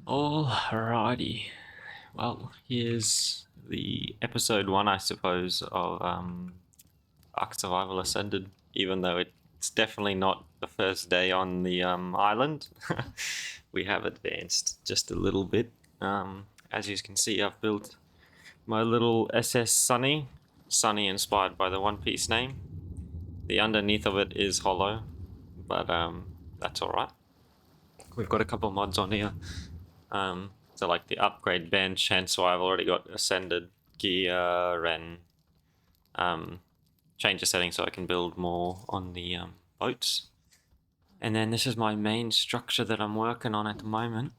Alrighty. Well, here's the episode one, I suppose, of Ark Survival Ascended, even though it's definitely not the first day on the island. We have advanced just a little bit. As you can see, I've built my little SS Sunny. Sunny inspired by the One Piece name. The underneath of it is hollow, but that's alright. We've got a couple mods on here. So like the upgrade bench, and so I've already got ascended gear and change the settings so I can build more on the boats. And then this is my main structure that I'm working on at the moment.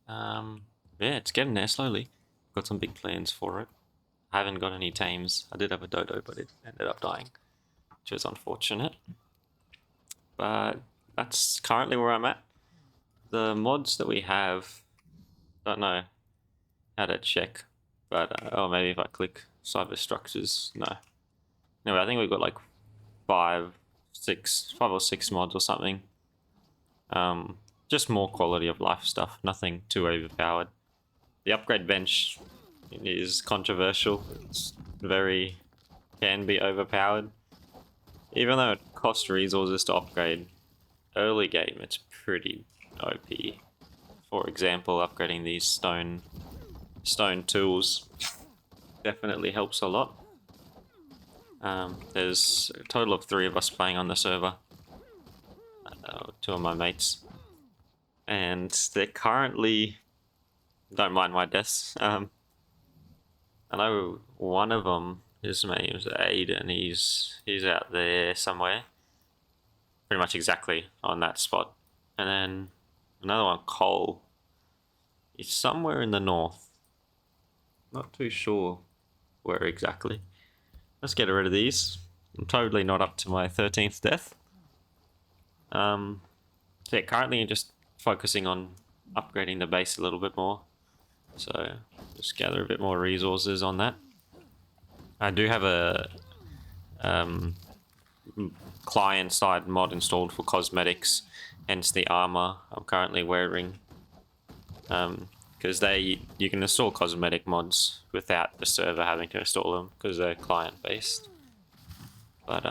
Yeah, it's getting there slowly. Got some big plans for it. I haven't got any tames. I did have a dodo, but it ended up dying, which is unfortunate. But that's currently where I'm at. The mods that we have, don't know how to check, but oh, maybe if I click cyber structures, no. Anyway, I think we've got like five or six mods or something. Just more quality of life stuff, nothing too overpowered. The upgrade bench is controversial. It's can be overpowered. Even though it costs resources to upgrade, early game it's pretty OP. For example, upgrading these stone tools definitely helps a lot. There's a total of 3 of us playing on the server. 2 of my mates. And they're currently... Don't mind my deaths. I know one of them, his name is Aiden, he's out there somewhere. Pretty much exactly on that spot. And then another one, Cole, he's somewhere in the north. Not too sure where exactly. Let's get rid of these. I'm totally not up to my 13th death. So yeah, currently I'm just focusing on upgrading the base a little bit more. So just gather a bit more resources on that. I do have a client-side mod installed for cosmetics, hence the armor I'm currently wearing. Because you can install cosmetic mods without the server having to install them because they're client-based. But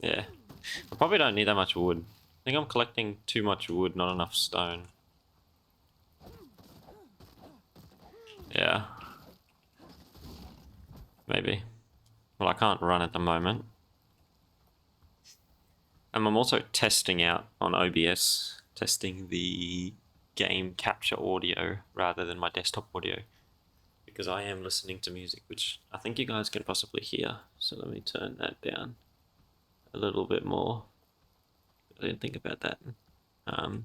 yeah, I probably don't need that much wood. I think I'm collecting too much wood, not enough stone. Yeah. Maybe. Well, I can't run at the moment. And I'm also testing out on OBS, testing the game capture audio rather than my desktop audio. Because I am listening to music, which I think you guys can possibly hear. So let me turn that down a little bit more. I didn't think about that. I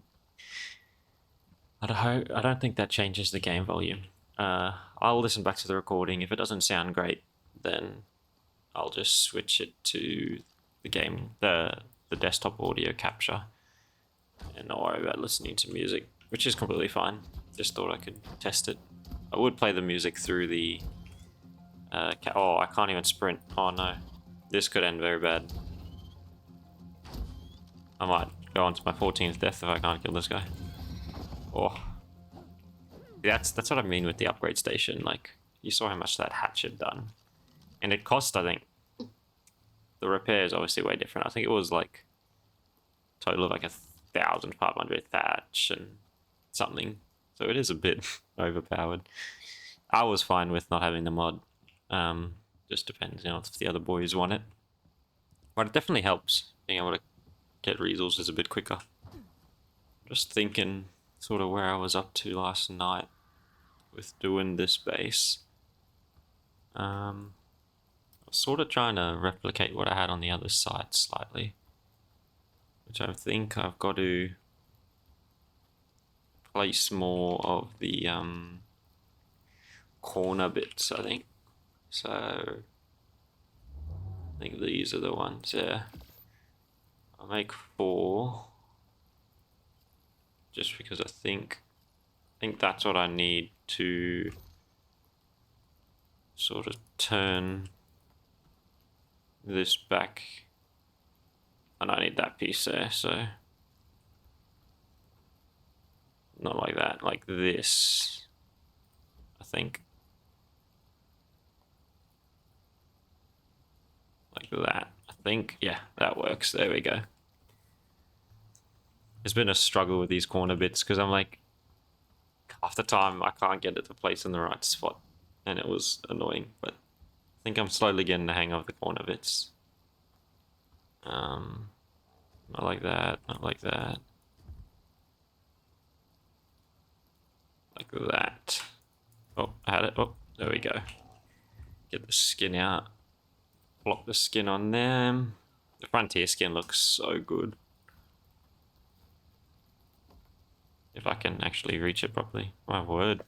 don't think that changes the game volume. I'll listen back to the recording. If it doesn't sound great, then I'll just switch it to the desktop audio capture, and not worry about listening to music, which is completely fine. Just thought I could test it. I would play the music through the... oh, I can't even sprint. Oh no. This could end very bad. I might go on to my 14th death if I can't kill this guy. Oh. That's what I mean with the upgrade station. Like, you saw how much that hatch had done. And it cost, I think... The repair is obviously way different. I think it was like... total of like 1,500 thatch and something. So it is a bit overpowered. I was fine with not having the mod. Just depends, if the other boys want it. But it definitely helps being able to get resources a bit quicker. Just thinking sort of where I was up to last night with doing this base. I was sort of trying to replicate what I had on the other side slightly. Which I think I've got to place more of the corner bits, I think. So I think these are the ones, yeah. I'll make 4 just because I think that's what I need to sort of turn this back, and I need that piece there, so Not like that, like this, I think. Like that, I think. Yeah, that works. There we go. It's been a struggle with these corner bits because I'm like, half the time I can't get it to place in the right spot, and it was annoying, but I think I'm slowly getting the hang of the corner bits. Not like that, not like that. Like that. Oh, I had it. Oh, there we go. Get the skin out. Plop the skin on them. The frontier skin looks so good. If I can actually reach it properly. My word.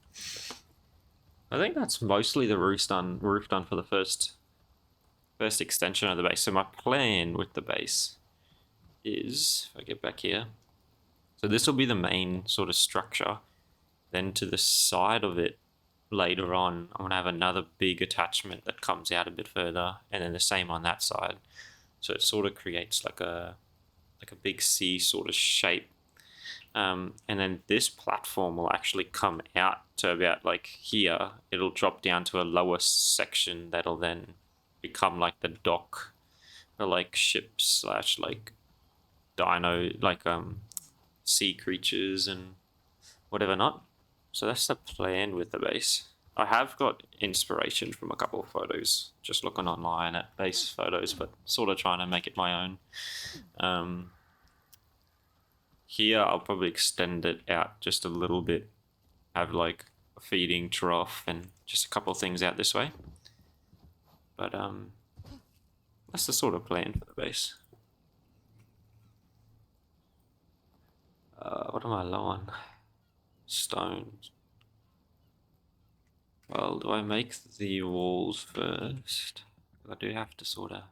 I think that's mostly the roof done for the first extension of the base. So my plan with the base is, if I get back here, so this will be the main sort of structure. Then to the side of it, later on, I'm gonna have another big attachment that comes out a bit further, and then the same on that side. So it sort of creates like a big C sort of shape. And then this platform will actually come out to about like here. It'll drop down to a lower section that'll then become like the dock for like ships slash like dino, like sea creatures and whatever not. So that's the plan with the base. I have got inspiration from a couple of photos, just looking online at base photos, but sort of trying to make it my own. Here I'll probably extend it out just a little bit, have like a feeding trough and just a couple of things out this way. But that's the sort of plan for the base. What am I low on? Stones. Well, do I make the walls first? I do have to sort of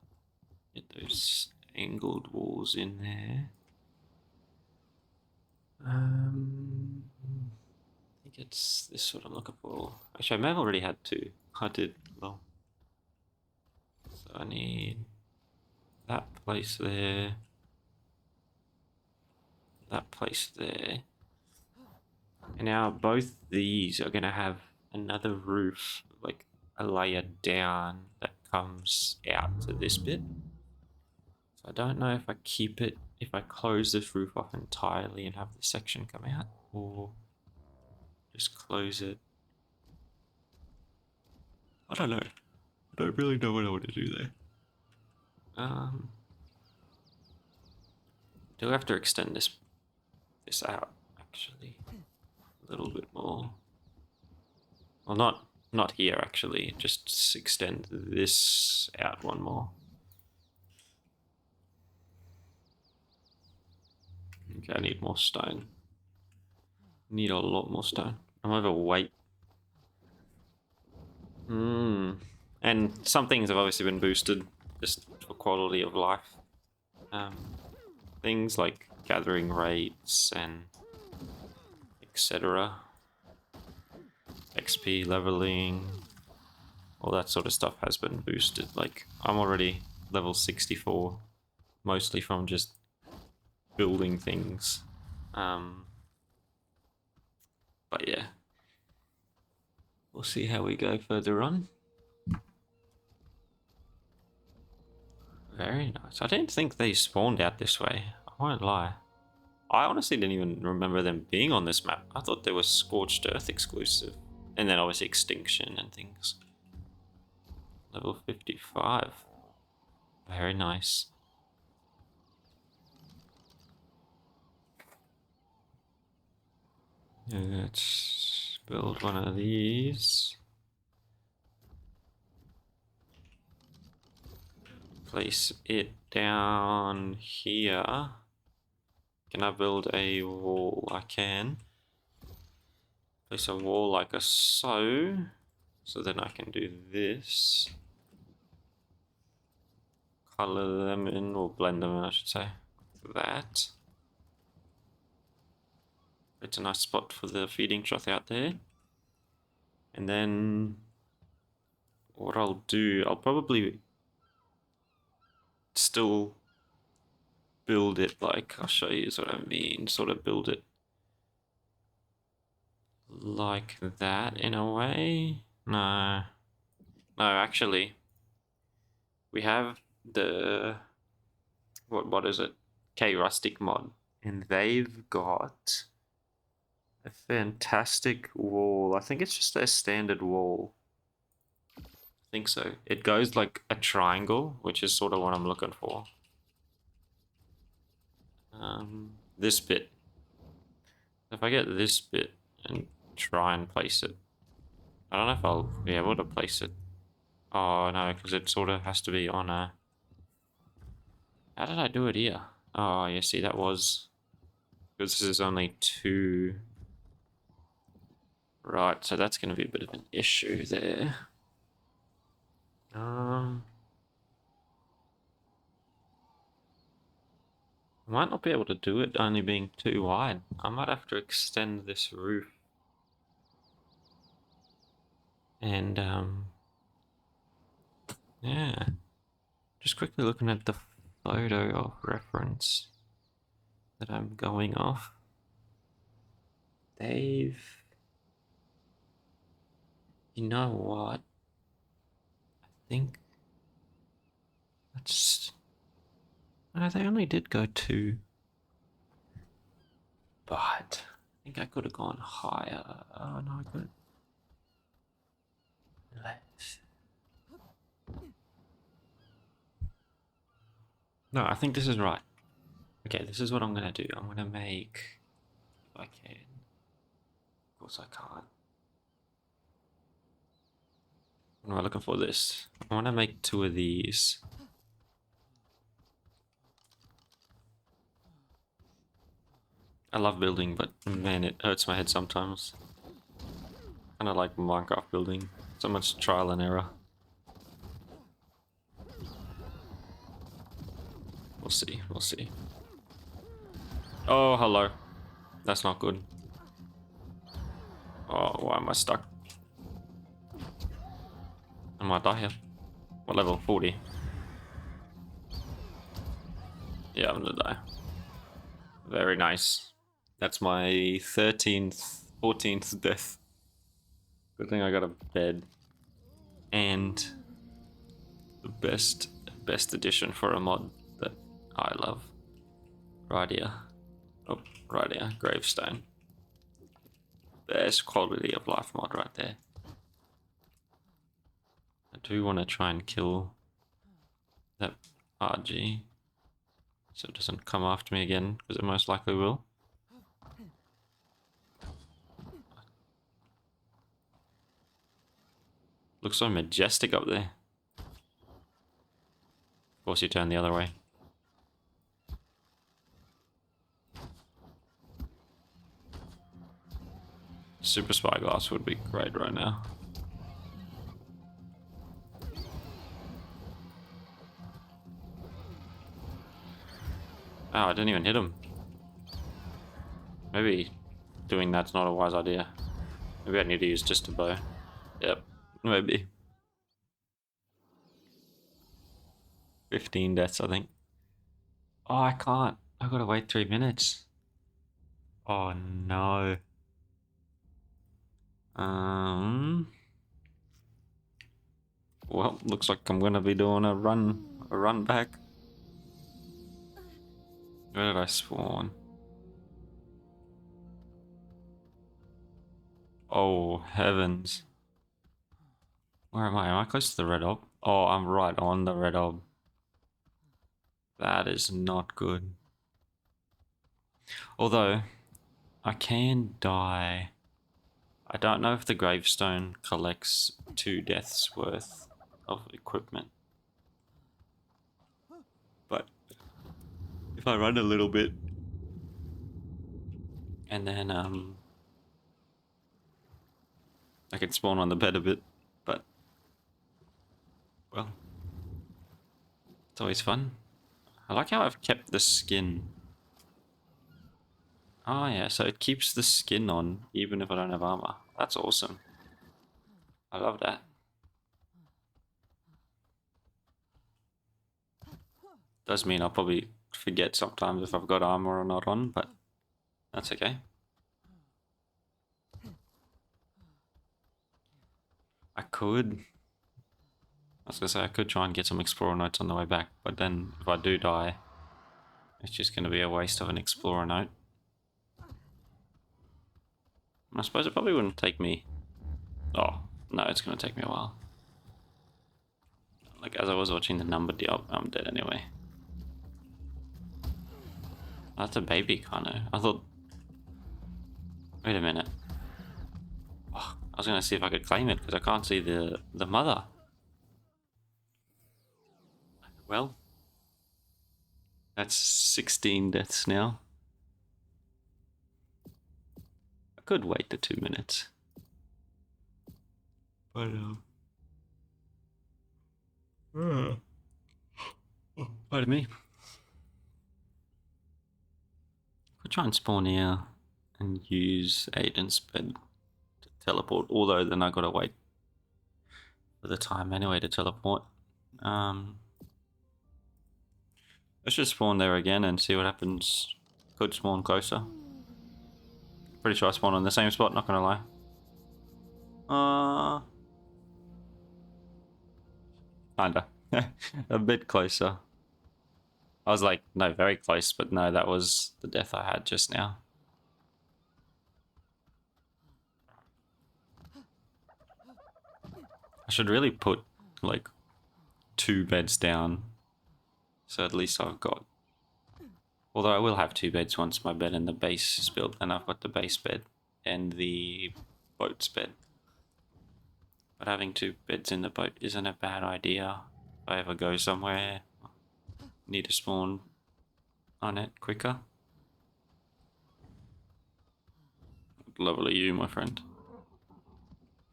get those angled walls in there. I think it's this what I'm looking for. Actually, I may have already had two. I did, well. So I need that place there. That place there. And now both these are going to have another roof, like a layer down that comes out to this bit. So I don't know if I keep it, if I close this roof off entirely and have this section come out, or just close it. I don't know. I don't really know what I want to do there. Do I have to extend this out actually a little bit more? Well, not here actually. Just extend this out one more. Okay, I need more stone. Need a lot more stone. I'm overweight. And some things have obviously been boosted just for quality of life. Things like gathering rates and etc. XP leveling, all that sort of stuff has been boosted. Like, I'm already level 64, mostly from just building things. But yeah, we'll see how we go further on. Very nice. I didn't think they spawned out this way. I won't lie. I honestly didn't even remember them being on this map. I thought they were Scorched Earth exclusive. And then obviously Extinction and things. Level 55. Very nice. Let's build one of these. Place it down here. Can I build a wall? I can. Place a wall like a so. So then I can do this. Color them in, or blend them in, I should say. That. It's a nice spot for the feeding trough out there. And then what I'll do, I'll probably still build it like, I'll show you what I mean, sort of build it like that in a way. No. No, actually. We have the... What is it? K Rustic mod. And they've got a fantastic wall. I think it's just their standard wall. I think so. It goes like a triangle, which is sort of what I'm looking for. This bit. If I get this bit and try and place it, I don't know if I'll be able to place it. Oh no, because it sort of has to be on a... How did I do it here? Oh, yeah, see, that was... Because this is only 2... Right, so that's going to be a bit of an issue there. I might not be able to do it only being 2 wide. I might have to extend this roof. And, yeah. Just quickly looking at the photo of reference that I'm going off. Dave. You know what? I think that's... No, they only did go 2. But I think I could have gone higher. Oh no, I couldn't. Less. No, I think this is right. Okay, this is what I'm gonna do. I'm gonna make... If I can. Of course I can't. What am I looking for this? I want to make 2 of these. I love building, but man, it hurts my head sometimes. Kind of like Minecraft building. So much trial and error. We'll see, we'll see. Oh, hello. That's not good. Oh, why am I stuck? I might die here. What level? 40. Yeah, I'm gonna die. Very nice. That's my 13th, 14th death. Good thing I got a bed. And the best addition for a mod that I love. Right here. Oh, right here. Gravestone. Best quality of life mod right there. I do want to try and kill that RG so it doesn't come after me again, because it most likely will. Looks so majestic up there. Of course you turn the other way. Super spyglass would be great right now. Oh, I didn't even hit him. Maybe doing that's not a wise idea. Maybe I need to use just a bow. Yep, maybe. 15 deaths, I think. Oh, I can't. I gotta wait 3 minutes. Oh no. Well, looks like I'm gonna be doing a run back. Where did I spawn? Oh, heavens. Where am I? Am I close to the red orb? Oh, I'm right on the red orb. That is not good. Although, I can die. I don't know if the gravestone collects 2 deaths worth of equipment. But if I run a little bit and then I can spawn on the bed a bit, but well, it's always fun. I like how I've kept the skin. Oh yeah, so it keeps the skin on even if I don't have armor. That's awesome. I love that. Does mean I'll probably forget sometimes if I've got armor or not on, but that's okay. I could. I was gonna say I could try and get some explorer notes on the way back, but then if I do die, it's just gonna be a waste of an explorer note. I suppose it probably wouldn't take me. Oh no, it's gonna take me a while. Like as I was watching the number deal, I'm dead anyway. That's a baby kind of. I thought. Wait a minute. Oh, I was gonna see if I could claim it because I can't see the mother. Well, that's 16 deaths now. I could wait the 2 minutes. But pardon me. I'll try and spawn here and use Aiden's bed to teleport, although then I gotta wait for the time anyway to teleport. Let's just spawn there again and see what happens. Could spawn closer. Pretty sure I spawned on the same spot, not gonna lie. Kinda. A bit closer. I was like, no, very close, but no, that was the death I had just now. I should really put, like, 2 beds down. So at least I've got... Although I will have 2 beds once my bed and the base is built, and I've got the base bed and the boat's bed. But having 2 beds in the boat isn't a bad idea. If I ever go somewhere, need to spawn on it quicker. What level are you, my friend?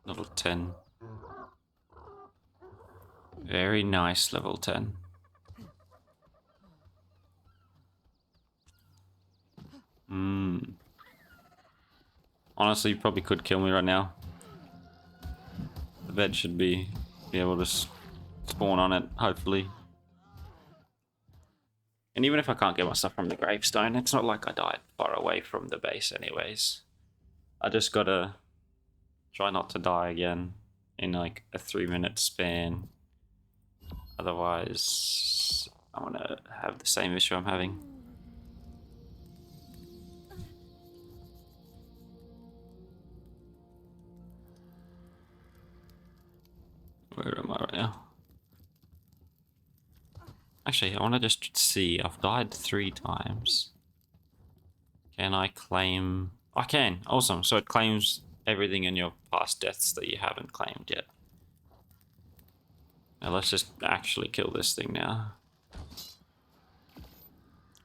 Level 10. Very nice, level 10. Honestly, you probably could kill me right now. The bed should be able to spawn on it, hopefully. And even if I can't get my stuff from the gravestone, it's not like I died far away from the base anyways. I just gotta try not to die again in like a 3-minute span. Otherwise, I'm gonna have the same issue I'm having. Where am I right now? Actually, I want to just see. I've died 3 times. Can I claim... I can. Awesome. So it claims everything in your past deaths that you haven't claimed yet. Now let's just actually kill this thing now.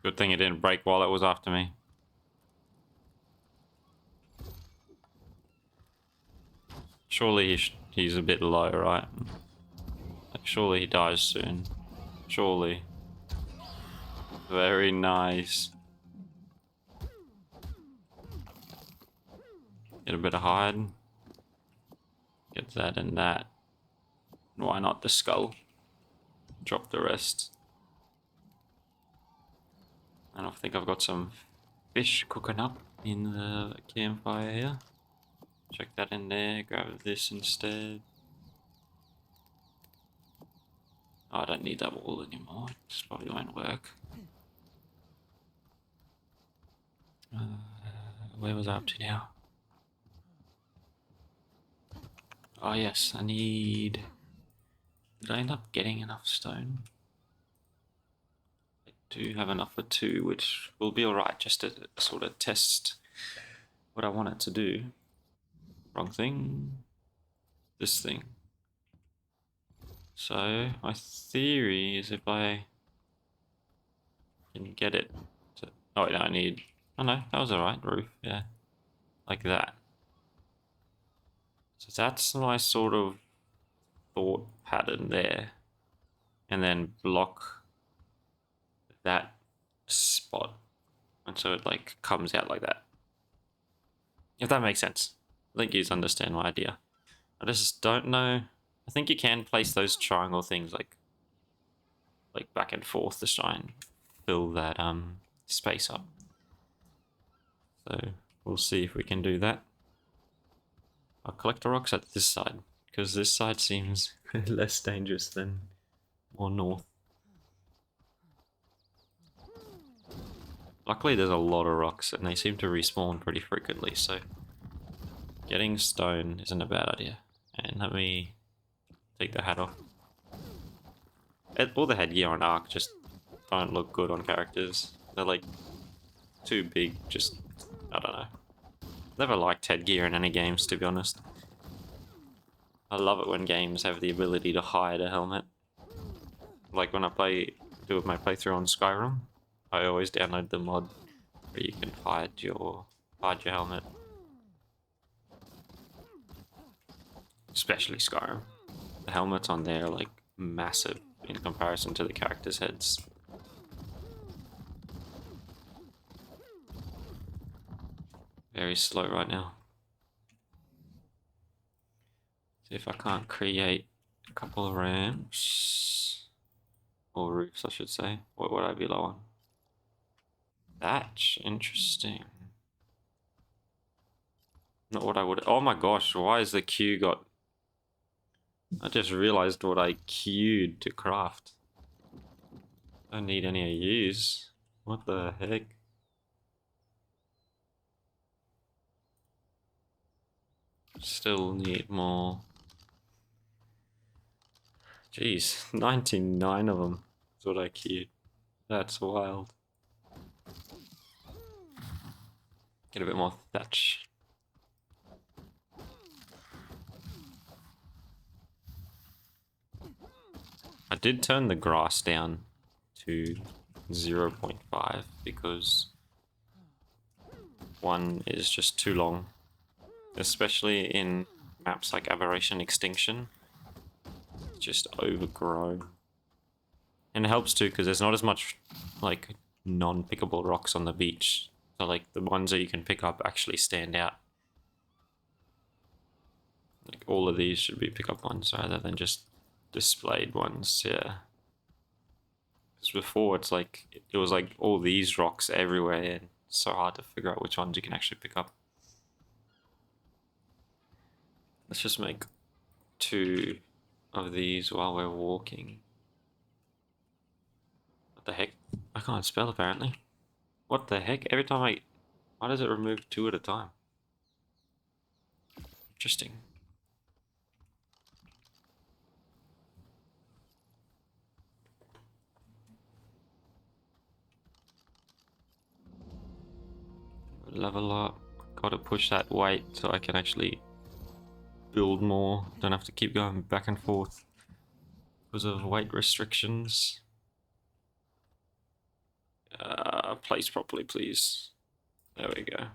Good thing it didn't break while it was after me. Surely he's a bit low, right? Like, surely he dies soon. Surely. Very nice. Get a bit of hide. Get that and that. Why not the skull? Drop the rest. And I think I've got some fish cooking up in the campfire here. Check that in there, grab this instead. Oh, I don't need that wall anymore, this probably won't work. Where was I up to now? Oh yes, I need... Did I end up getting enough stone? I do have enough for 2, which will be alright, just to sort of test what I want it to do. Wrong thing. This thing. So, my theory is if I can get it to... Oh wait, no, I need... Oh no, that was alright, roof, yeah. Like that. So that's my sort of thought pattern there. And then block that spot. And so it like comes out like that. If that makes sense. I think you understand my idea. I just don't know. I think you can place those triangle things like back and forth to try and fill that space up. So we'll see if we can do that. I'll collect the rocks at this side because this side seems less dangerous than more north. Luckily there's a lot of rocks and they seem to respawn pretty frequently, so getting stone isn't a bad idea. And let me take the hat off. All the headgear on Ark just don't look good on characters. They're like too big, just, I don't know. Never liked headgear in any games, to be honest. I love it when games have the ability to hide a helmet. Like when I do my playthrough on Skyrim, I always download the mod where you can hide your helmet. Especially Skyrim. The helmets on there are like massive in comparison to the characters' heads. Very slow right now. See if I can't create a couple of ramps. Or roofs, I should say. What would I be low on? Thatch, interesting. Not what I would. Oh my gosh, why is the queue got. I just realized what I queued to craft. Don't need any of yous. What the heck? Still need more. Jeez, 99 of them is what I queued. That's wild. Get a bit more thatch. I did turn the grass down to 0.5 because 1 is just too long. Especially in maps like Aberration Extinction. It's just overgrown. And it helps too because there's not as much like non-pickable rocks on the beach. So like the ones that you can pick up actually stand out. Like all of these should be pick-up ones rather than just displayed ones, yeah. Because before it was like all these rocks everywhere and it's so hard to figure out which ones you can actually pick up. Let's just make 2 of these while we're walking. What the heck? I can't spell apparently. What the heck? Every time why does it remove 2 at a time? Interesting. Level up. Gotta push that weight so I can actually build more. Don't have to keep going back and forth because of weight restrictions. Place properly, please. There we go.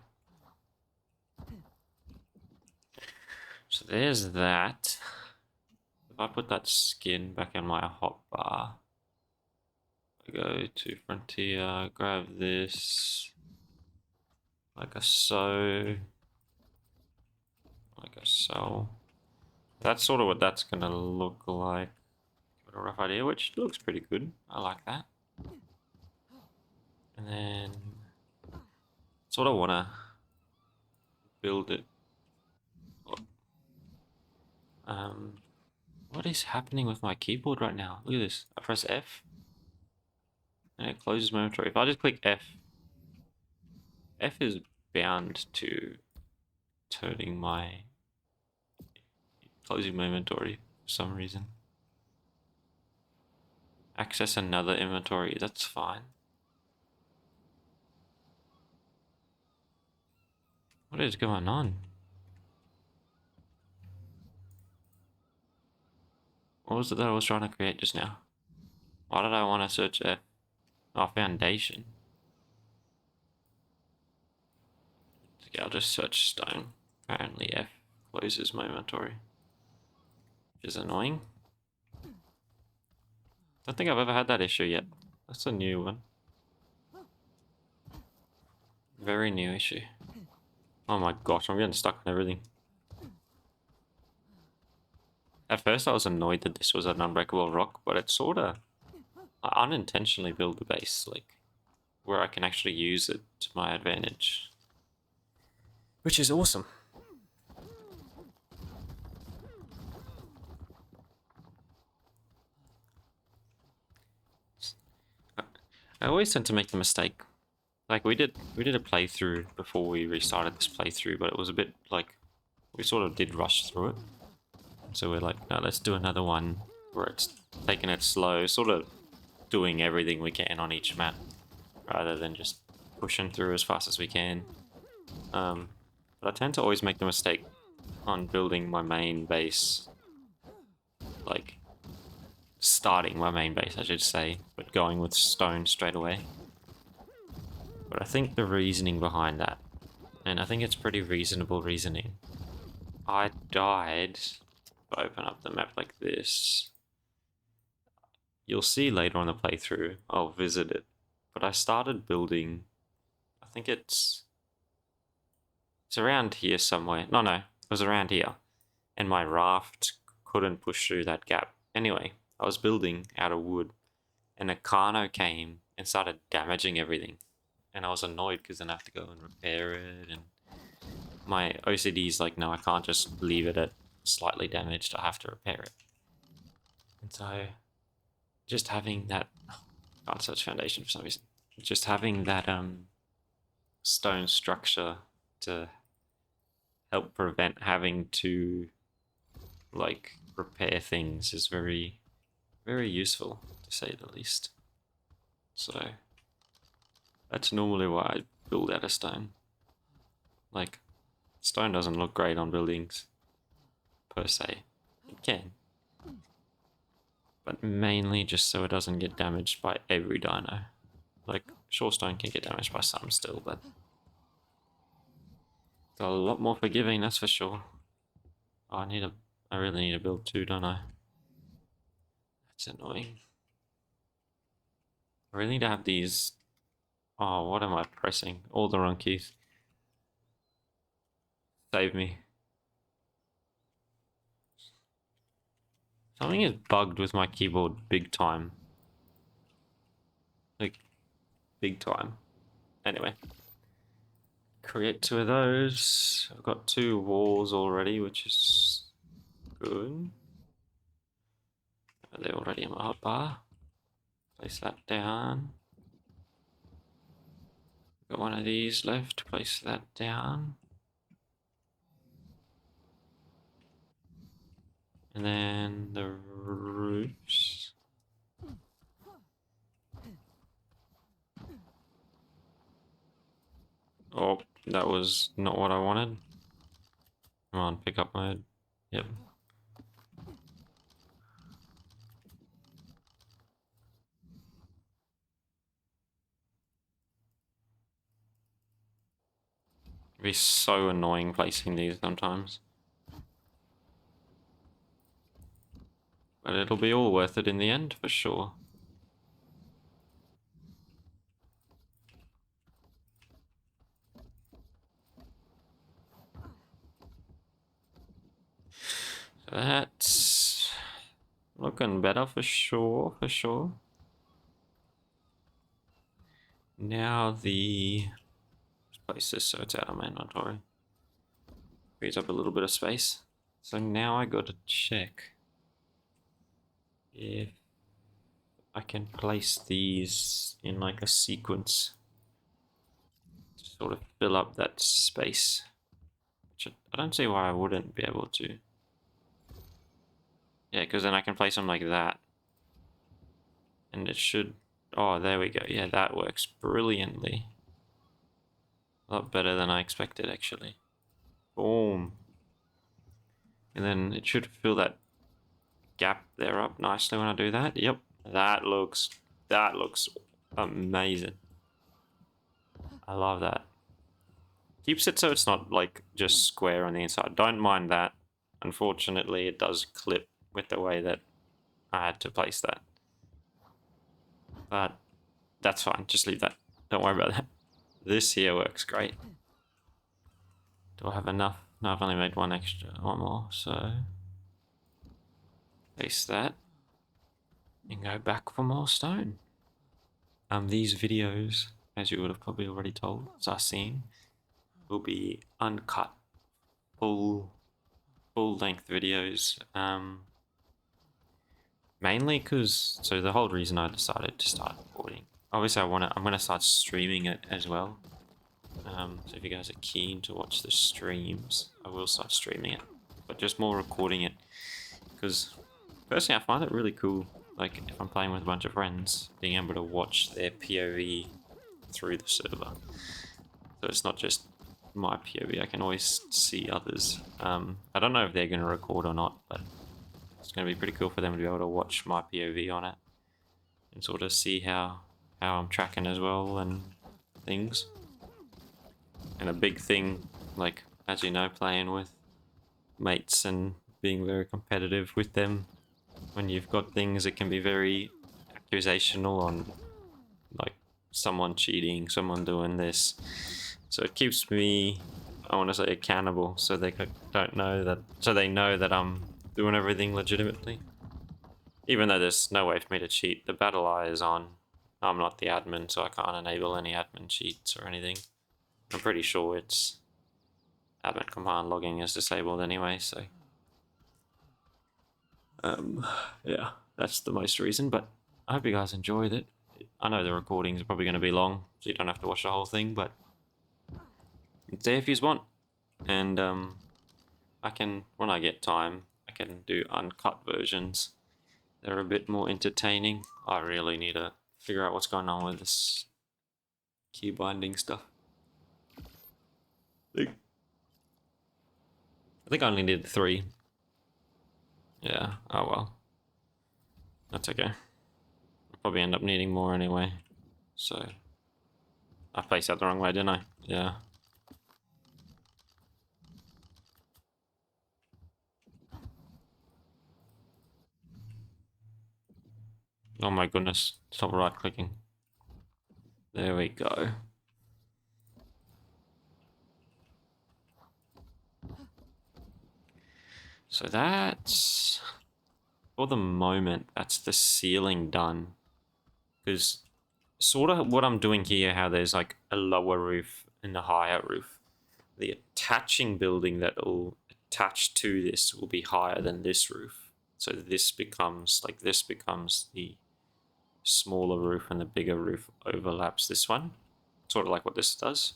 So there's that. If I put that skin back in my hotbar, I go to Frontier, grab this, like a so. That's sort of what that's gonna look like. Got a rough idea, which looks pretty good. I like that. And then sort of wanna build it. What is happening with my keyboard right now? Look at this. I press F and it closes my inventory. If I just click F, F is bound to turning my closing my inventory for some reason. Access another inventory, that's fine. What is going on? What was it that I was trying to create just now? Why did I want to search F? Oh, foundation. Okay, I'll just search stone. Apparently F closes my inventory, which is annoying. Don't think I've ever had that issue yet. That's a new one. Very new issue. Oh my gosh, I'm getting stuck on everything. At first I was annoyed that this was an unbreakable rock, but it sorta... I unintentionally build the base, like, where I can actually use it to my advantage. Which is awesome. I always tend to make the mistake. Like we did a playthrough before we restarted this playthrough, but it was a bit like we sort of did rush through it. So we're like, no, let's do another one where it's taking it slow, sort of doing everything we can on each map, rather than just pushing through as fast as we can. But I tend to always make the mistake on building my main base, like starting my main base, I should say, but going with stone straight away. But I think the reasoning behind that, and I think it's pretty reasonable reasoning. I died. If I open up the map like this, you'll see later on the playthrough, I'll visit it. But I started building, I think it's around here somewhere. No, it was around here. And my raft couldn't push through that gap. Anyway, I was building out of wood, and a Carno came and started damaging everything. And I was annoyed because then I have to go and repair it, and my OCD's like, no, I can't just leave it at slightly damaged, I have to repair it. And so just having that, can't search foundation for some reason, just having that stone structure to help prevent having to like repair things is very, very useful, to say the least. So that's normally why I build out of stone. Like, stone doesn't look great on buildings, per se. It can. But mainly just so it doesn't get damaged by every dino. Like, sure, stone can get damaged by some still, but it's a lot more forgiving, that's for sure. Oh, I really need to build two, don't I? That's annoying. I really need to have these. Oh, what am I pressing? All the wrong keys. Save me. Something is bugged with my keyboard big time. Like, big time. Anyway. Create two of those. I've got two walls already, which is good. They're already in my hotbar. Place that down. Got one of these left. Place that down. And then the roofs. Oh, that was not what I wanted. Come on, pick up mode. Yep. It'd be so annoying placing these sometimes. But it'll be all worth it in the end, for sure. So that's looking better for sure, for sure. Now let's place this so it's out of my inventory. Frees up a little bit of space. So now I gotta check if I can place these in like a sequence to sort of fill up that space. Which I don't see why I wouldn't be able to. Yeah, because then I can place them like that. And it should... Oh, there we go. Yeah, that works brilliantly. A lot better than I expected, actually. Boom. And then it should fill that gap there up nicely when I do that. Yep, that looks amazing. I love that. Keeps it so it's not like just square on the inside. Don't mind that. Unfortunately, it does clip with the way that I had to place that. But that's fine, just leave that. Don't worry about that. This here works great. Do I have enough? No, I've only made one more, so place that and go back for more stone. These videos, as you would have probably already told, as I've seen, will be uncut, full length videos. Mainly because, so the whole reason I decided to start recording obviously I'm gonna start streaming it as well. So if you guys are keen to watch the streams, I will start streaming it, but just more recording it, because personally I find it really cool. Like if I'm playing with a bunch of friends, being able to watch their POV through the server. So it's not just my POV, I can always see others. I don't know if they're going to record or not, but it's going to be pretty cool for them to be able to watch my POV on it and sort of see how I'm tracking as well and things. And a big thing, like, as you know, playing with mates and being very competitive with them, when you've got things, it can be very accusational on, like, someone cheating, someone doing this. So it keeps me, I want to say, accountable, so they don't know that, so they know that I'm doing everything legitimately. Even though there's no way for me to cheat, the battle eye is on. I'm not the admin, so I can't enable any admin cheats or anything. I'm pretty sure it's admin command logging is disabled anyway, so yeah, that's the most reason. But I hope you guys enjoyed it. I know the recordings are probably going to be long, so you don't have to watch the whole thing, but stay if you want. And I can, when I get time, I can do uncut versions. They're a bit more entertaining. I really need to figure out what's going on with this key binding stuff. I think I only did 3. Yeah, oh well. That's okay. I'll probably end up needing more anyway. So, I placed that the wrong way, didn't I? Yeah. Oh my goodness. Stop right clicking. There we go. So that's, for the moment, that's the ceiling done. Because sort of what I'm doing here, how there's like a lower roof and a higher roof. The attaching building that will attach to this will be higher than this roof. So this becomes the smaller roof, and the bigger roof overlaps this one. Sort of like what this does.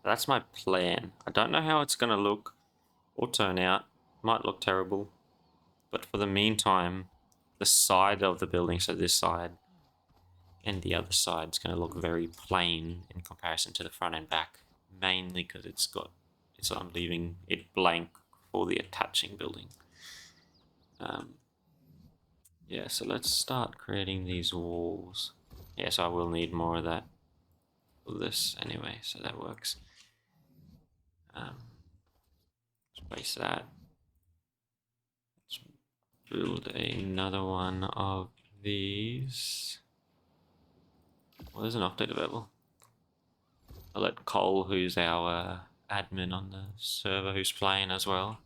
That's my plan. I don't know how it's going to look or turn out. Might look terrible. But for the meantime, the side of the building, so this side and the other side, is going to look very plain in comparison to the front and back. Mainly because I'm leaving it blank for the attaching building. Yeah, so let's start creating these walls. Yes, I will need more of that for this anyway, so that works. Let's place that. Let's build another one of these. Well, there's an update available. I'll let Cole, who's our admin on the server, who's playing as well,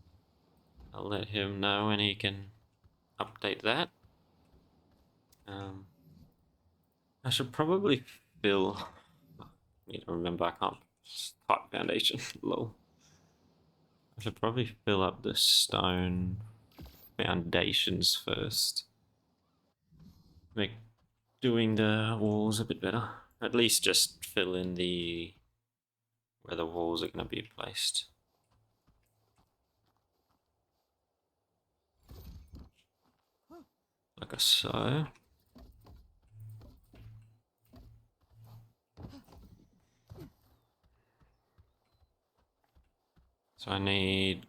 I'll let him know and he can update that. I should probably fill. I need to remember I can't type foundation. Lol. I should probably fill up the stone foundations first. Make doing the walls a bit better. At least just fill in where the walls are going to be placed. Like so. So I need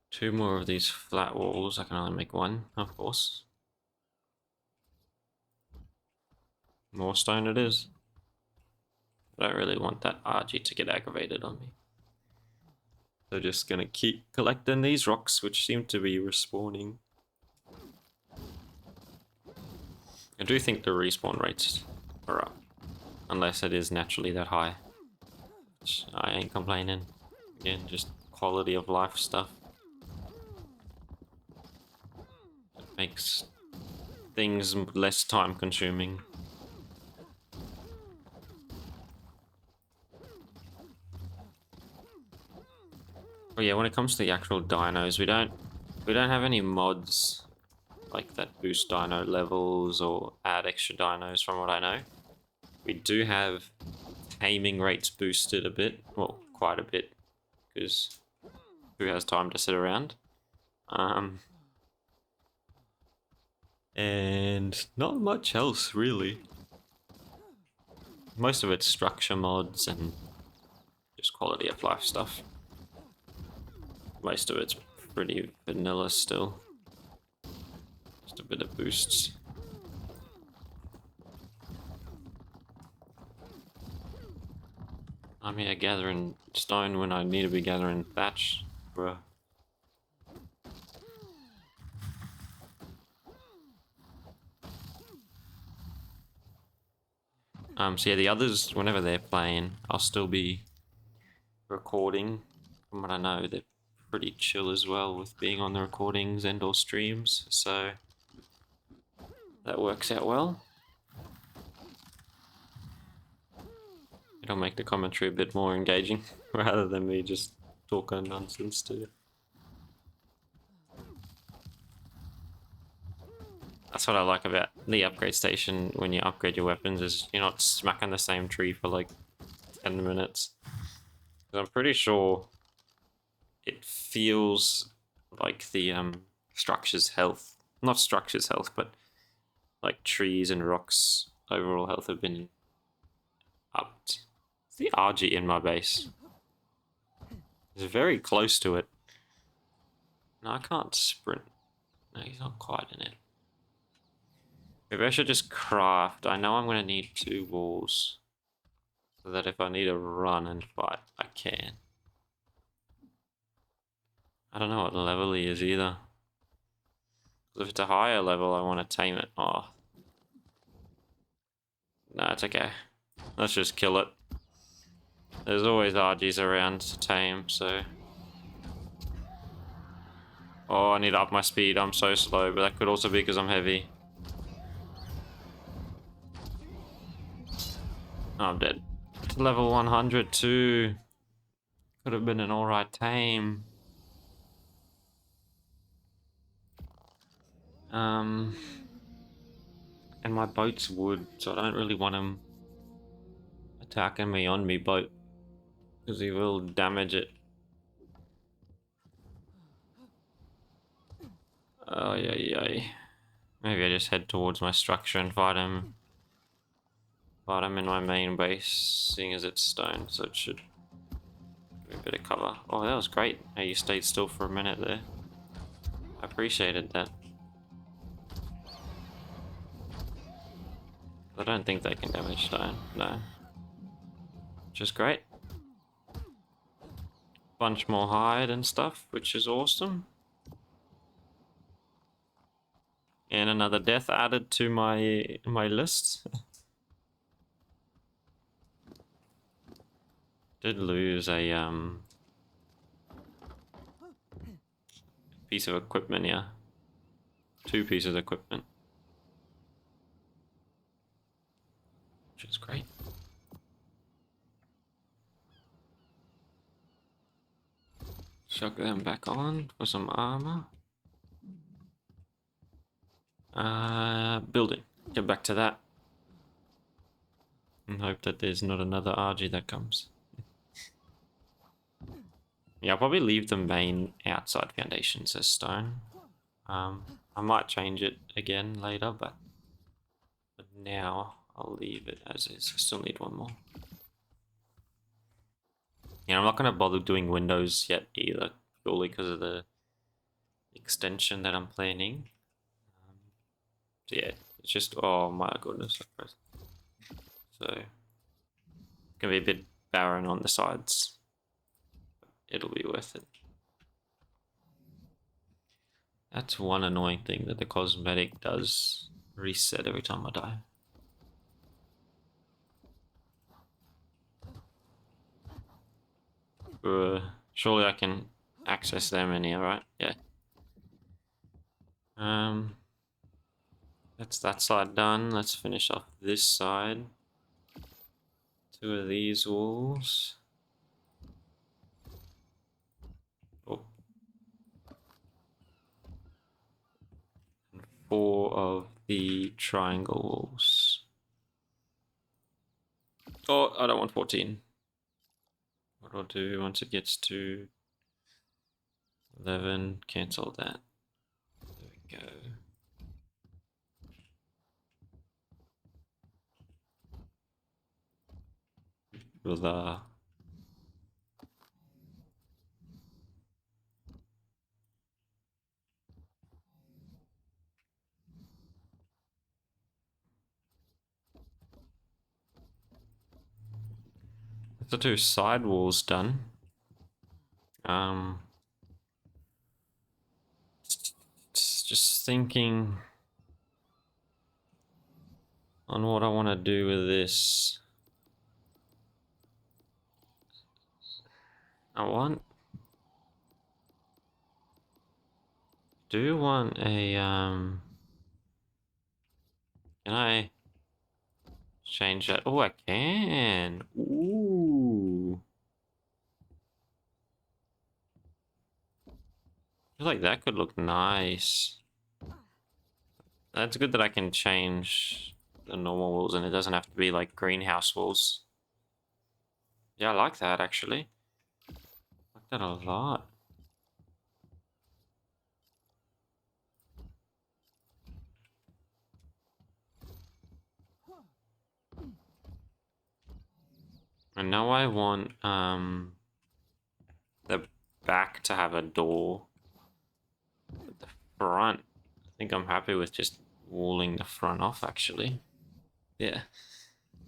2 more of these flat walls. I can only make 1, of course. More stone it is. I don't really want that RG to get aggravated on me. So just gonna keep collecting these rocks, which seem to be respawning. I do think the respawn rates are up, unless it is naturally that high. Which I ain't complaining. Again, just quality of life stuff. It makes things less time consuming. Oh yeah, when it comes to the actual dinos, we don't have any mods like that boost dino levels or add extra dinos from what I know. We do have taming rates boosted a bit, well, quite a bit, because who has time to sit around? And not much else really. Most of it's structure mods and just quality of life stuff. Most of it's pretty vanilla still. Just a bit of boosts. I'm here gathering stone when I need to be gathering thatch, bruh. So yeah, the others, whenever they're playing, I'll still be recording. From what I know, they're pretty chill as well with being on the recordings and or streams, so that works out well. It'll make the commentary a bit more engaging rather than me just talking nonsense too. That's what I like about the upgrade station when you upgrade your weapons, is you're not smacking the same tree for like 10 minutes. I'm pretty sure it feels like the structure's health, not structure's health, but like trees and rocks overall health have been upped. It's the RG in my base. It's very close to it. No, I can't sprint. No, he's not quite in it. Maybe I should just craft. I know I'm going to need 2 walls, so that if I need to run and fight, I can. I don't know what level he is either. If it's a higher level, I want to tame it. Oh. No, it's okay. Let's just kill it. There's always RGs around to tame, so... Oh, I need to up my speed. I'm so slow, but that could also be because I'm heavy. Oh, I'm dead. To level 100 too. Could have been an alright tame. And my boat's wood, so I don't really want him attacking me on me boat, because he will damage it. Oh, yeah. Maybe I just head towards my structure and fight him. Fight him in my main base, seeing as it's stone, so it should give me a bit of cover. Oh, that was great. Hey, you stayed still for a minute there. I appreciated that. I don't think they can damage stone, no. Which is great. Bunch more hide and stuff, which is awesome. And another death added to my list. Did lose a piece of equipment, yeah. 2 pieces of equipment. Which is great. Chuck them back on for some armor. Building. Get back to that. And hope that there's not another RG that comes. Yeah, I'll probably leave the main outside foundations as stone. I might change it again later, but now I'll leave it as is. I still need 1 more. Yeah, I'm not going to bother doing windows yet either, purely because of the extension that I'm planning. So yeah, it's just, oh my goodness. So, it's going to be a bit barren on the sides. It'll be worth it. That's one annoying thing, that the cosmetic does reset every time I die. Surely I can access them in here, right? Yeah. That's that side done. Let's finish off this side. 2 of these walls. Oh. And 4 of the triangle walls. Oh, I don't want 14. What I'll do once it gets to 11, cancel that. There we go. Blah. The 2 side walls done. Just thinking on what I want to do with this. I do want a can I change that? Oh, I can. Ooh. I feel like that could look nice. That's good that I can change the normal walls and it doesn't have to be like greenhouse walls. Yeah, I like that actually. I like that a lot. And now I want the back to have a door. But the front, I think I'm happy with just walling the front off actually. Yeah.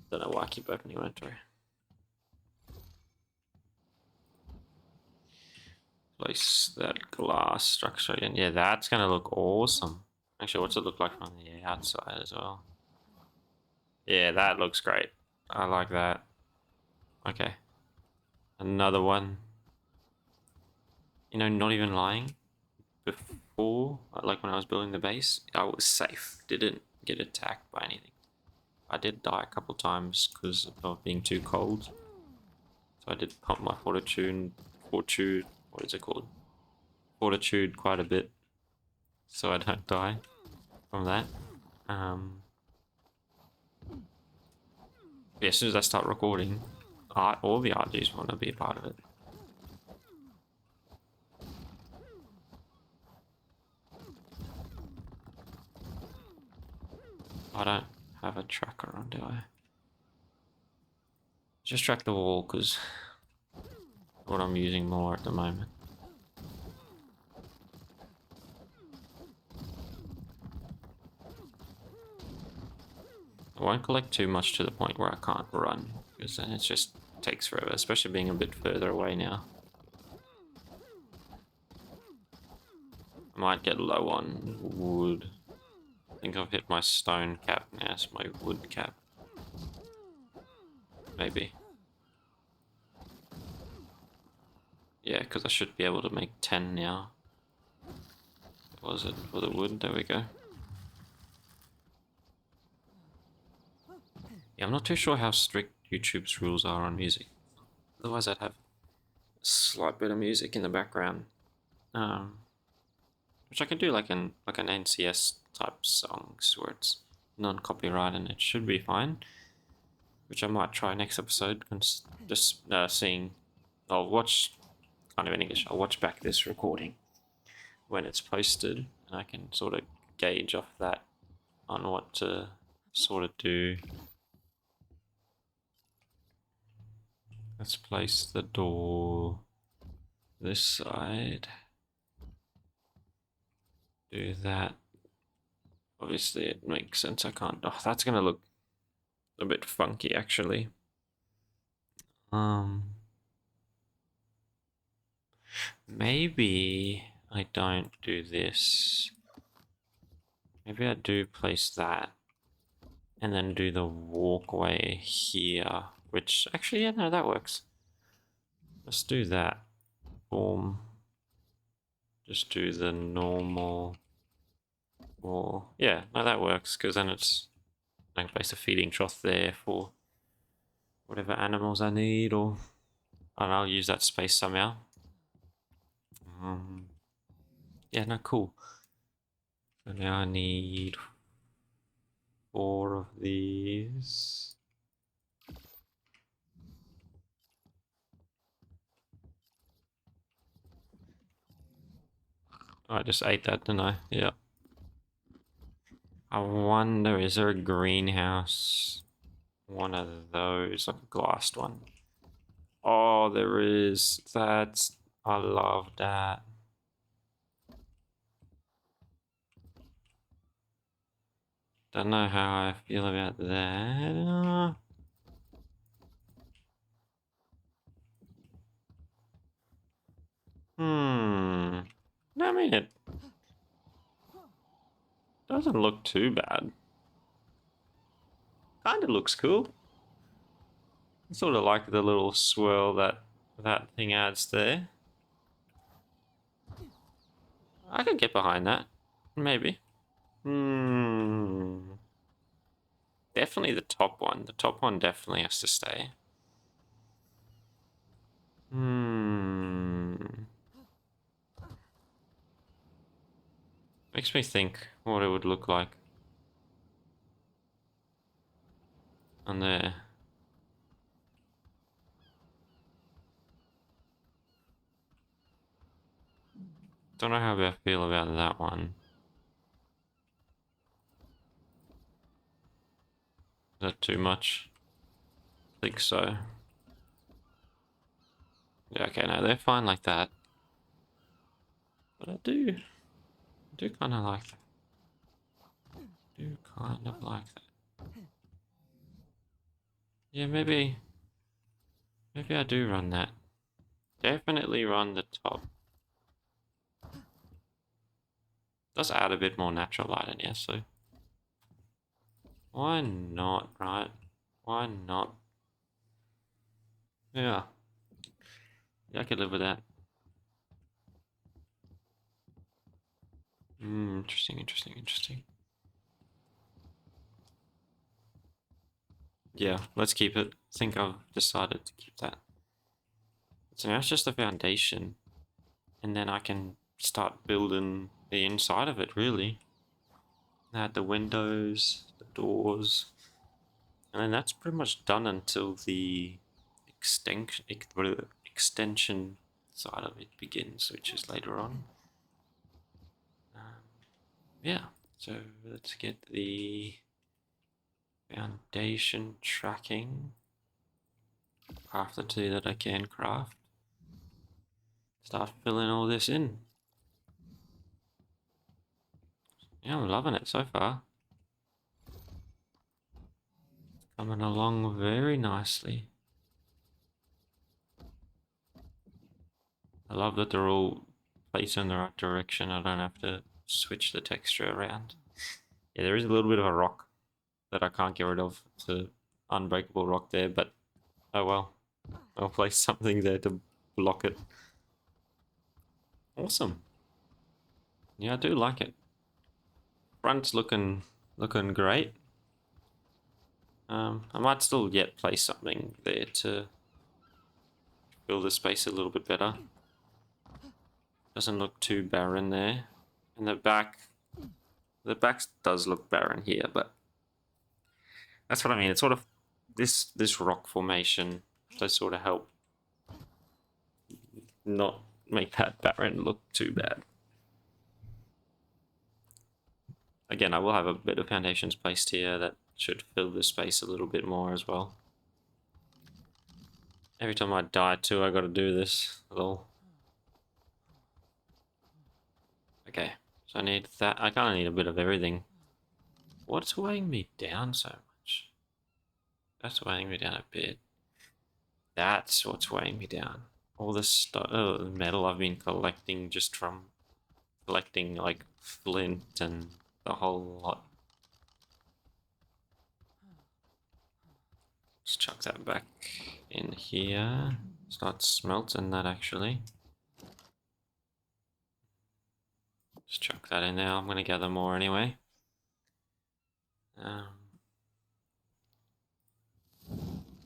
Don't know why I keep opening my door. Place that glass structure again. Yeah, that's gonna look awesome. Actually, what's it look like from the outside as well? Yeah, that looks great. I like that. Okay. Another one. You know, not even lying. Before, like when I was building the base, I was safe. Didn't get attacked by anything. I did die a couple times because of being too cold. So I did pump my fortitude, what is it called? Fortitude quite a bit. So I don't die from that. Yeah, as soon as I start recording, all the RGs want to be a part of it. I don't have a tracker on, do I? Just track the wall, because what I'm using more at the moment. I won't collect too much to the point where I can't run, because then it just takes forever, especially being a bit further away now. I might get low on wood. I think I've hit my stone cap now, it's my wood cap. Maybe. Yeah, because I should be able to make 10 now. What was it for the wood? There we go. Yeah, I'm not too sure how strict YouTube's rules are on music. Otherwise, I'd have a slight bit of music in the background, which I can do like an NCS type songs where it's non-copyright and it should be fine. Which I might try next episode. Just seeing, I'll watch. Kind of in English. I'll watch back this recording when it's posted, and I can sort of gauge off that on what to sort of do. Let's place the door this side. Do that. Obviously, it makes sense. I can't. Oh, that's gonna look a bit funky, actually. Maybe I don't do this. Maybe I do place that, and then do the walkway here. Which actually, yeah, no, that works. Let's do that. Boom. Just do the normal wall. Yeah, no, that works, because then it's I can place a feeding trough there for whatever animals I need, or I'll use that space somehow. Yeah, no, cool. So now I need 4 of these. Oh, I just ate that, didn't I? Yeah. I wonder, is there a greenhouse? One of those, like a glassed one. Oh, there is. That's... I love that. Don't know how I feel about that. I mean, it doesn't look too bad. Kind of looks cool. Sort of like the little swirl that thing adds there. I could get behind that. Maybe. Definitely the top one. The top one definitely has to stay. Makes me think what it would look like on there. Don't know how I feel about that one. Is that too much? I think so. Yeah, okay, no, they're fine like that. But I do kind of like that. Yeah, maybe I do run that. Definitely run the top. Does add a bit more natural light in here, so why not, right? Why not? Yeah. Yeah, I could live with that. Interesting. Yeah, let's keep it. I think I've decided to keep that. So now it's just the foundation, and then I can start building the inside of it, really. Add the windows, the doors, and then that's pretty much done until the extension side of it begins, which is later on. Yeah, so let's get the foundation tracking. Craft the 2 that I can craft. Start filling all this in. Yeah, I'm loving it so far. Coming along very nicely. I love that they're all placed in the right direction. I don't have to switch the texture around. Yeah, there is a little bit of a rock that I can't get rid of. It's an unbreakable rock there, but oh well. I'll place something there to block it. Awesome. Yeah, I do like it. Front's looking great. I might still yet place something there to fill the space a little bit better. Doesn't look too barren there. And the back does look barren here, but that's what I mean. It's sort of this rock formation does sort of help not make that barren look too bad. Again, I will have a bit of foundations placed here that should fill the space a little bit more as well. Every time I die too, I gotta do this. Lol. Okay, so I need that. I kinda need a bit of everything. What's weighing me down so much? That's weighing me down a bit. That's what's weighing me down. All this stuff, metal I've been collecting just from collecting like flint and the whole lot. Let's chuck that back in here. Start smelting that actually. Just chuck that in there. I'm gonna gather more anyway.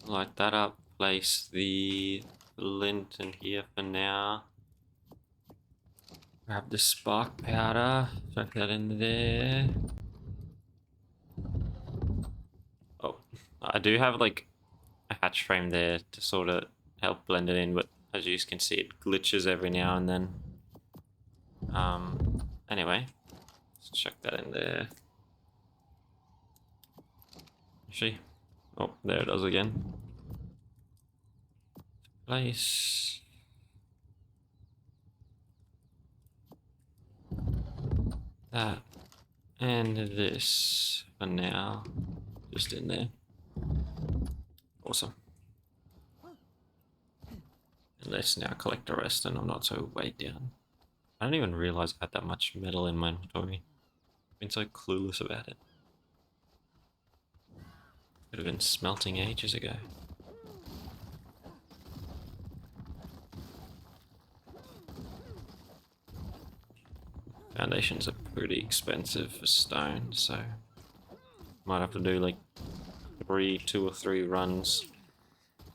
Light that up. Place the flint in here for now. Grab the spark powder, chuck that in there. Oh, I do have like a hatch frame there to sort of help blend it in, but as you can see, it glitches every now and then. Anyway, let's chuck that in there. Actually, oh, there it does again. Place. That. And this for now. Just in there. Awesome. And let's now collect the rest and I'm not so weighed down. I didn't even realize I had that much metal in my inventory. I've been so clueless about it. Could have been smelting ages ago. Foundations are pretty expensive for stone, so might have to do like 2 or 3 runs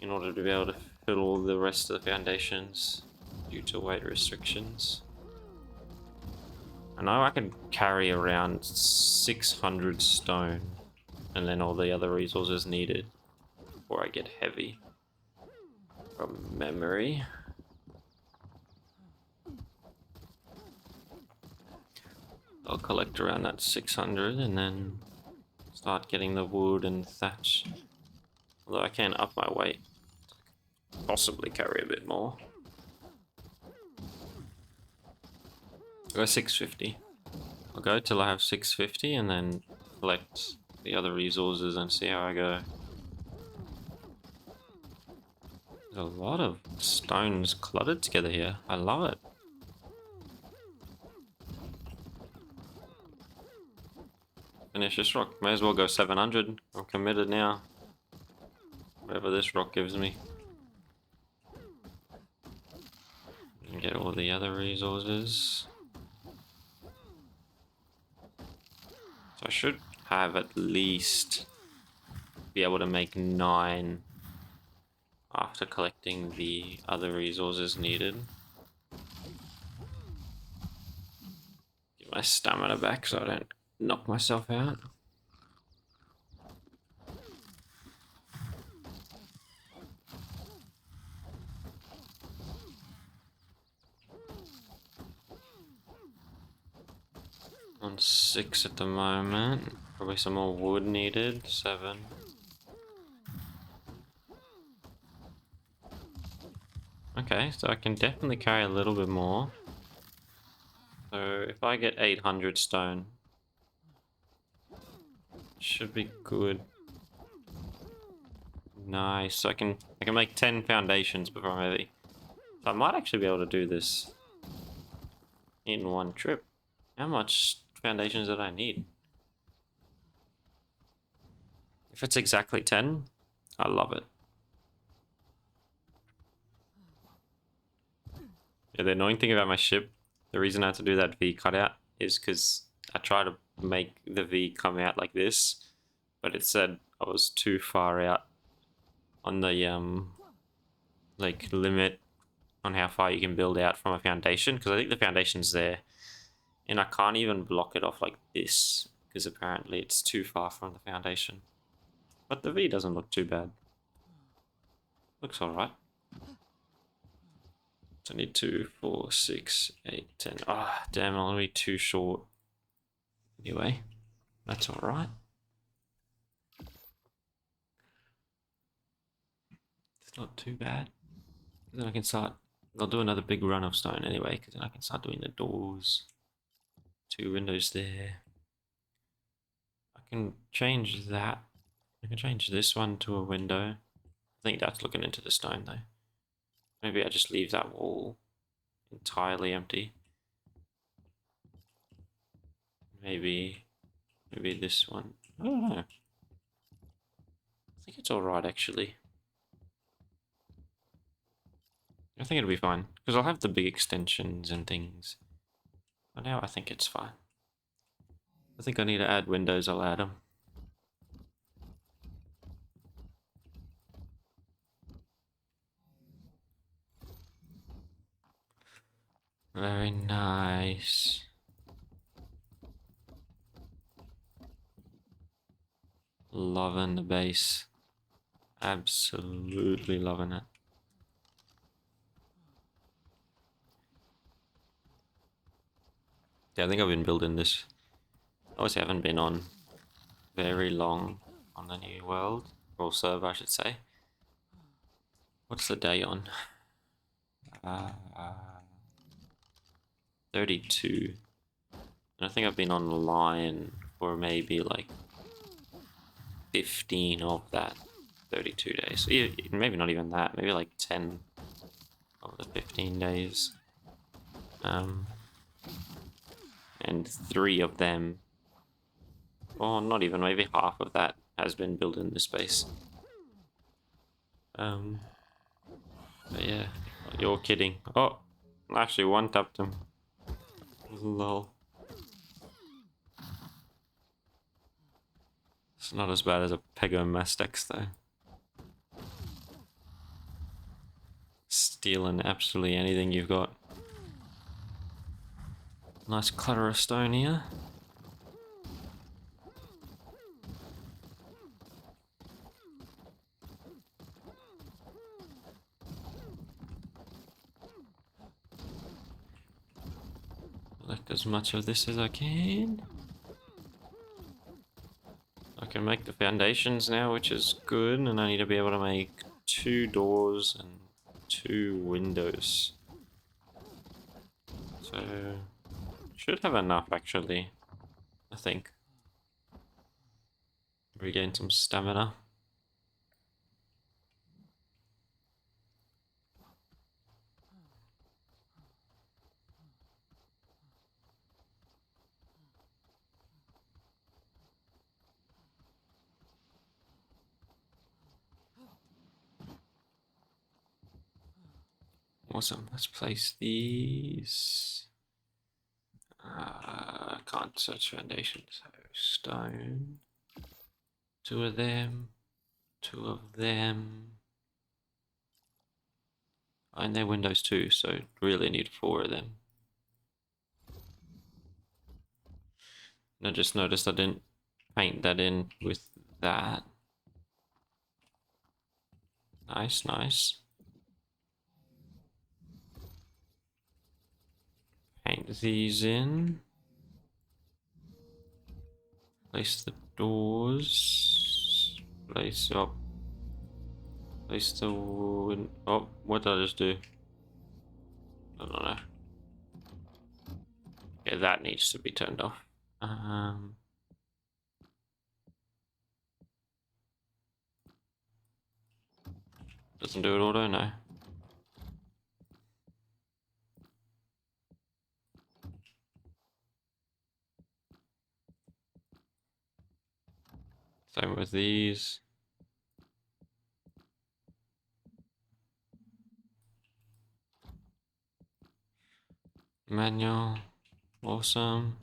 in order to be able to fill all the rest of the foundations due to weight restrictions. I know I can carry around 600 stone and then all the other resources needed before I get heavy. From memory. I'll collect around that 600 and then start getting the wood and thatch. Although I can up my weight. Possibly carry a bit more. Go 650. I'll go till I have 650 and then collect the other resources and see how I go. There's a lot of stones cluttered together here. I love it. Finish this rock. May as well go 700. I'm committed now. Whatever this rock gives me. And get all the other resources. So I should have at least be able to make 9 after collecting the other resources needed. Get my stamina back so I don't knock myself out. On 6 at the moment. Probably some more wood needed. 7. Okay, so I can definitely carry a little bit more. So if I get 800 stone, should be good. Nice. So I can make 10 foundations before I'm heavy. So I might actually be able to do this in one trip. How much foundations did I need? If it's exactly 10, I love it. Yeah, the annoying thing about my ship, the reason I had to do that V cutout is because I tried to make the V come out like this, but it said I was too far out on the like limit on how far you can build out from a foundation, because I think the foundation's there, and I can't even block it off like this because apparently it's too far from the foundation. But the V doesn't look too bad. Looks alright. So I need 2, 4, 6, 8, 10. Ah, damn, I'll be too short. Anyway, that's alright. It's not too bad. Then I can start. I'll do another big run of stone anyway, because then I can start doing the doors. 2 windows there. I can change that. I can change this one to a window. I think that's looking into the stone though. Maybe I just leave that wall entirely empty. Maybe this one. I don't know. I think it's alright actually. I think it'll be fine, because I'll have the big extensions and things. But now I think it's fine. I think I need to add windows, I'll add them. Very nice. Loving the base. Absolutely loving it. Yeah, I think I've been building this. I always haven't been on very long on the new world. Or server, I should say. What's the day on? 32. And I think I've been online for maybe like 15 of that 32 days. Maybe not even that. Maybe like 10 of the 15 days. And 3 of them, or not even, maybe half of that has been built in this space. But yeah, you're kidding. Oh, actually one tapped him. Lol. It's not as bad as a Pegomastex though. Stealing absolutely anything you've got. Nice clutter of stone here. Collect as much of this as I can. I can make the foundations now, which is good, and I need to be able to make 2 doors and 2 windows. So, should have enough actually, I think. Regain some stamina. Awesome, let's place these. Can't search foundations, so stone. 2 of them. 2 of them. And they're windows too, so really need 4 of them. And I just noticed I didn't paint that in with that. Nice, nice. Paint these in. Place the doors. Place up. Place the oh, what did I just do? I don't know. Okay, that needs to be turned off. Doesn't do it auto, no. Same with these. Manual. Awesome.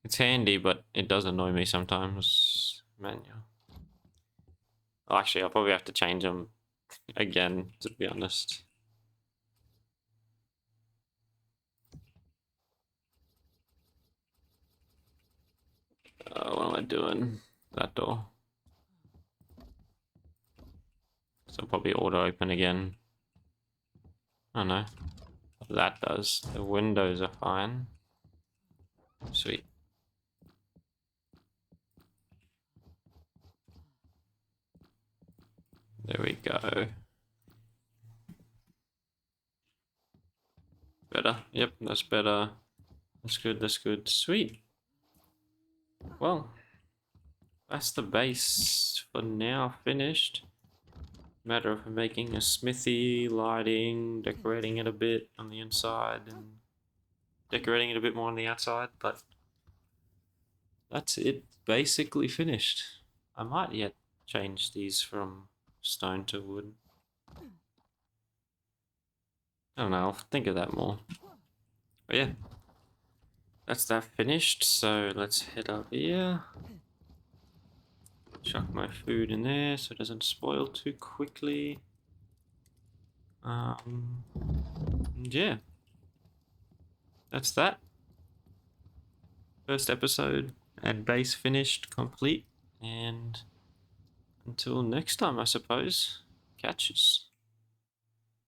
It's handy, but it does annoy me sometimes. Manual. Actually, I'll probably have to change them again, to be honest. What am I doing? That door. So probably auto open again. Oh no. That does. The windows are fine. Sweet. There we go. Better. Yep, that's better. That's good, that's good. Sweet. Well, that's the base for now finished. Matter of making a smithy, lighting, decorating it a bit on the inside, and decorating it a bit more on the outside, but that's it, basically finished. I might yet change these from stone to wood. I don't know, I'll think of that more. But yeah, that's that finished, so let's head up here. Chuck my food in there so it doesn't spoil too quickly. Yeah. that's that. First episode and base finished, complete, and until next time, I suppose, catches.